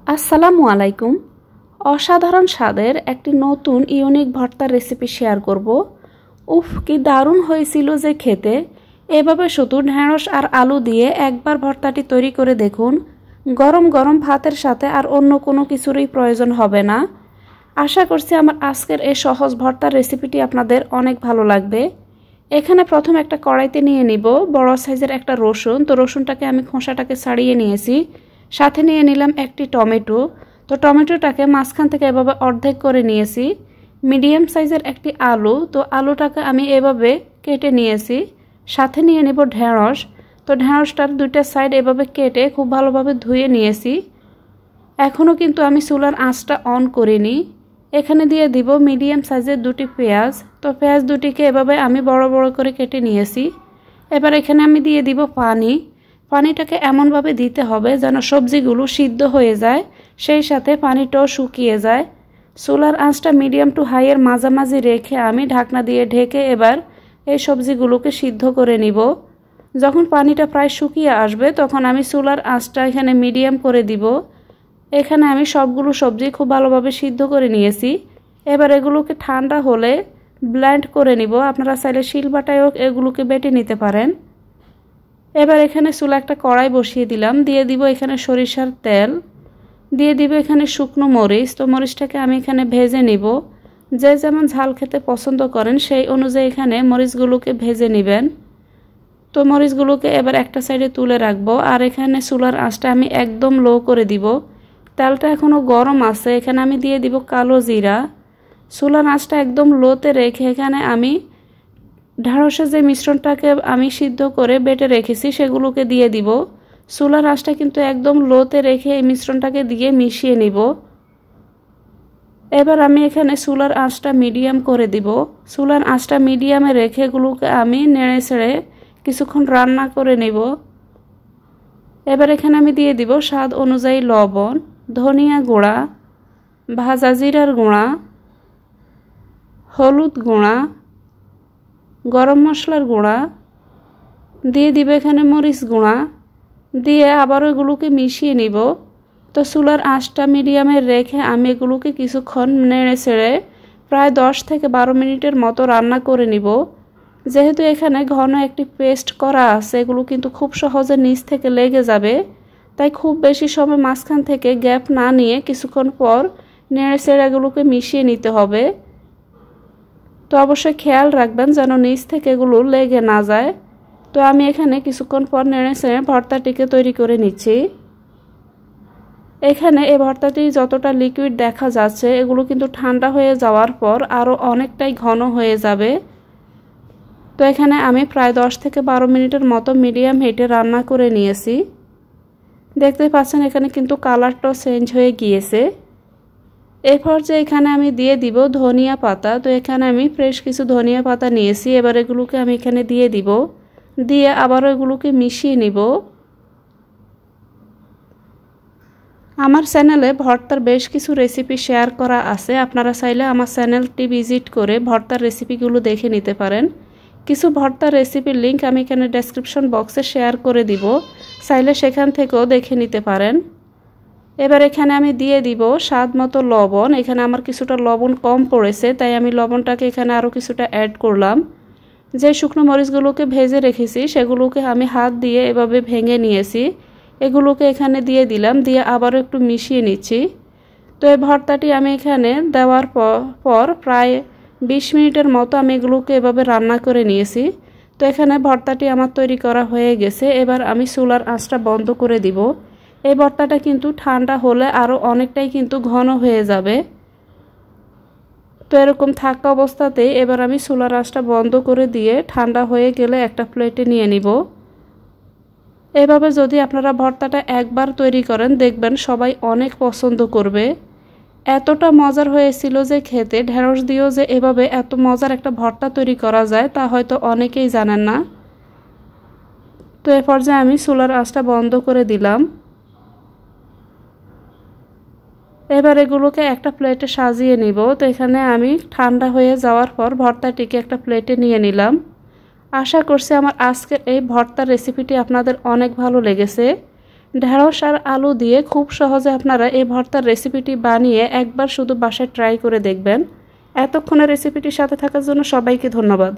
আসসালামু আলাইকুম। অসাধারণ স্বাদের একটি নতুন ইউনিক ভর্তার রেসিপি শেয়ার করব। উফ, কি দারুণ হয়েছিল যে খেতে। এভাবে শুধু ঢেঁড়স আর আলু দিয়ে একবার ভর্তাটি তৈরি করে দেখুন। গরম গরম ভাতের সাথে আর অন্য কোনো কিছুরই প্রয়োজন হবে না। আশা করছি আমার আজকের এই সহজ ভর্তার রেসিপিটি আপনাদের অনেক ভালো লাগবে। এখানে প্রথম একটা কড়াইতে নিয়ে নিব বড় সাইজের একটা রসুন। তো রসুনটাকে আমি খোসাটাকে ছাড়িয়ে নিয়েছি। সাথে নিয়ে নিলাম একটি টমেটো। তো টমেটোটাকে মাঝখান থেকে এভাবে অর্ধেক করে নিয়েছি। মিডিয়াম সাইজের একটি আলু। তো আলুটাকে আমি এভাবে কেটে নিয়েছি। সাথে নিয়ে নেব ঢেঁড়স। তো ঢেঁড়সটার দুইটা সাইড এভাবে কেটে খুব ভালোভাবে ধুয়ে নিয়েছি। এখনও কিন্তু আমি চুলার আঁচটা অন করিনি। এখানে দিয়ে দিব মিডিয়াম সাইজের দুটি পেঁয়াজ। তো পেঁয়াজ দুটিকে এভাবে আমি বড় বড় করে কেটে নিয়েছি। এবার এখানে আমি দিয়ে দিব পানি। পানিটাকে এমনভাবে দিতে হবে যেন সবজিগুলো সিদ্ধ হয়ে যায়, সেই সাথে পানিটাও শুকিয়ে যায়। চুলার আঁচটা মিডিয়াম টু হাইয়ের মাঝামাঝি রেখে আমি ঢাকনা দিয়ে ঢেকে এবার এই সবজিগুলোকে সিদ্ধ করে নিব। যখন পানিটা প্রায় শুকিয়ে আসবে তখন আমি চুলার আঁচটা এখানে মিডিয়াম করে দিব। এখানে আমি সবগুলো সবজি খুব ভালোভাবে সিদ্ধ করে নিয়েছি। এবার এগুলোকে ঠান্ডা হলে ব্লেন্ড করে নিব। আপনারা চাইলে শিলবাটায়ও এগুলোকে বেটে নিতে পারেন। এবার এখানে চুলা একটা কড়াই বসিয়ে দিলাম। দিয়ে দিব এখানে সরিষার তেল। দিয়ে দিব এখানে শুকনো মরিচ। তো মরিচটাকে আমি এখানে ভেজে নিব। যে যেমন ঝাল খেতে পছন্দ করেন সেই অনুযায়ী এখানে মরিচগুলোকে ভেজে নেবেন। তো মরিচগুলোকে এবার একটা সাইডে তুলে রাখবো। আর এখানে চুলার আঁচটা আমি একদম লো করে দিব। তেলটা এখনও গরম আছে। এখানে আমি দিয়ে দিব কালো জিরা। চুলার আঁচটা একদম লোতে রেখে এখানে আমি ঢেঁড়সের যে মিশ্রণটাকে আমি সিদ্ধ করে বেটে রেখেছি সেগুলোকে দিয়ে দিব। চুলার আঁচটা কিন্তু একদম লোতে রেখে এই মিশ্রণটাকে দিয়ে মিশিয়ে নিব। এবার আমি এখানে চুলার আঁচটা মিডিয়াম করে দিব। চুলার আঁচটা মিডিয়ামে রেখে এগুলোকে আমি নেড়ে ছেড়ে কিছুক্ষণ রান্না করে নিব। এবার এখানে আমি দিয়ে দিব স্বাদ অনুযায়ী লবণ, ধনিয়া গুঁড়া, ভাজা জিরার গুঁড়া, হলুদ গুঁড়া, গরম মশলার গুঁড়া, দিয়ে দিব এখানে মরিচ গুঁড়া, দিয়ে আবার এগুলোকে মিশিয়ে নিব। তো চুলার আঁচটা মিডিয়ামে রেখে আমি এগুলোকে কিছুক্ষণ নেড়ে ছেড়ে প্রায় 10 থেকে 12 মিনিটের মতো রান্না করে নিব। যেহেতু এখানে ঘন একটি পেস্ট করা আছে, এগুলো কিন্তু খুব সহজে নিচ থেকে লেগে যাবে। তাই খুব বেশি সময় মাঝখান থেকে গ্যাপ না নিয়ে কিছুক্ষণ পর নেড়ে ছেড়ে এগুলোকে মিশিয়ে নিতে হবে। তো অবশ্যই খেয়াল রাখবেন যেন নিচ থেকে এগুলো লেগে না যায়। তো আমি এখানে কিছুক্ষণ পর নেড়ে ছেড়ে ভর্তাটিকে তৈরি করে নিচ্ছি। এখানে এই ভর্তাটি যতটা লিকুইড দেখা যাচ্ছে এগুলো কিন্তু ঠান্ডা হয়ে যাওয়ার পর আরও অনেকটাই ঘন হয়ে যাবে। তো এখানে আমি প্রায় 10 থেকে 12 মিনিটের মতো মিডিয়াম হিটে রান্না করে নিয়েছি। দেখতে পাচ্ছেন এখানে কিন্তু কালারটাও চেঞ্জ হয়ে গিয়েছে। এরপর যে এখানে আমি দিয়ে দিব ধনিয়া পাতা। তো এখানে আমি ফ্রেশ কিছু ধনিয়া পাতা নিয়েছি। এবার এগুলোকে আমি এখানে দিয়ে দিব। দিয়ে আবারও এগুলোকে মিশিয়ে নিব। আমার চ্যানেলে ভর্তার বেশ কিছু রেসিপি শেয়ার করা আছে। আপনারা চাইলে আমার চ্যানেলটি ভিজিট করে ভর্তার রেসিপিগুলো দেখে নিতে পারেন। কিছু ভর্তার রেসিপির লিঙ্ক আমি এখানে ডেসক্রিপশন বক্সে শেয়ার করে দিব। চাইলে সেখান থেকেও দেখে নিতে পারেন। এবার এখানে আমি দিয়ে দিব স্বাদ মতো লবণ। এখানে আমার কিছুটা লবণ কম পড়েছে, তাই আমি লবণটাকে এখানে আরও কিছুটা অ্যাড করলাম। যে শুকনো মরিচগুলোকে ভেজে রেখেছি সেগুলোকে আমি হাত দিয়ে এভাবে ভেঙে নিয়েছি। এগুলোকে এখানে দিয়ে দিলাম। দিয়ে আবারও একটু মিশিয়ে নিচ্ছি। তো এই ভর্তাটি আমি এখানে দেওয়ার পর প্রায় 20 মিনিটের মতো আমি এগুলোকে এভাবে রান্না করে নিয়েছি। তো এখানে ভর্তাটি আমার তৈরি করা হয়ে গেছে। এবার আমি চুলার আঁচটা বন্ধ করে দিব। এই ভর্তাটা কিন্তু ঠান্ডা হলে আরও অনেকটাই কিন্তু ঘন হয়ে যাবে। তো এরকম থাকা অবস্থাতেই এবার আমি চুলার আঁচটা বন্ধ করে দিয়ে ঠান্ডা হয়ে গেলে একটা প্লেটে নিয়ে নিব। এভাবে যদি আপনারা ভর্তাটা একবার তৈরি করেন দেখবেন সবাই অনেক পছন্দ করবে। এতটা মজার হয়েছিল যে খেতে, ঢেঁড়স দিয়েও যে এভাবে এত মজার একটা ভর্তা তৈরি করা যায় তা হয়তো অনেকেই জানেন না। তো এ পর্যায়ে আমি চুলার আঁচটা বন্ধ করে দিলাম। এবার এগুলোকে একটা প্লেটে সাজিয়ে নিব। তো এখানে আমি ঠান্ডা হয়ে যাওয়ার পর ভর্তাটিকে একটা প্লেটে নিয়ে নিলাম। আশা করছি আমার আজকের এই ভর্তার রেসিপিটি আপনাদের অনেক ভালো লেগেছে। ঢেঁড়স আর আলু দিয়ে খুব সহজে আপনারা এই ভর্তার রেসিপিটি বানিয়ে একবার শুধু বাসায় ট্রাই করে দেখবেন। এতক্ষণে রেসিপিটির সাথে থাকার জন্য সবাইকে ধন্যবাদ।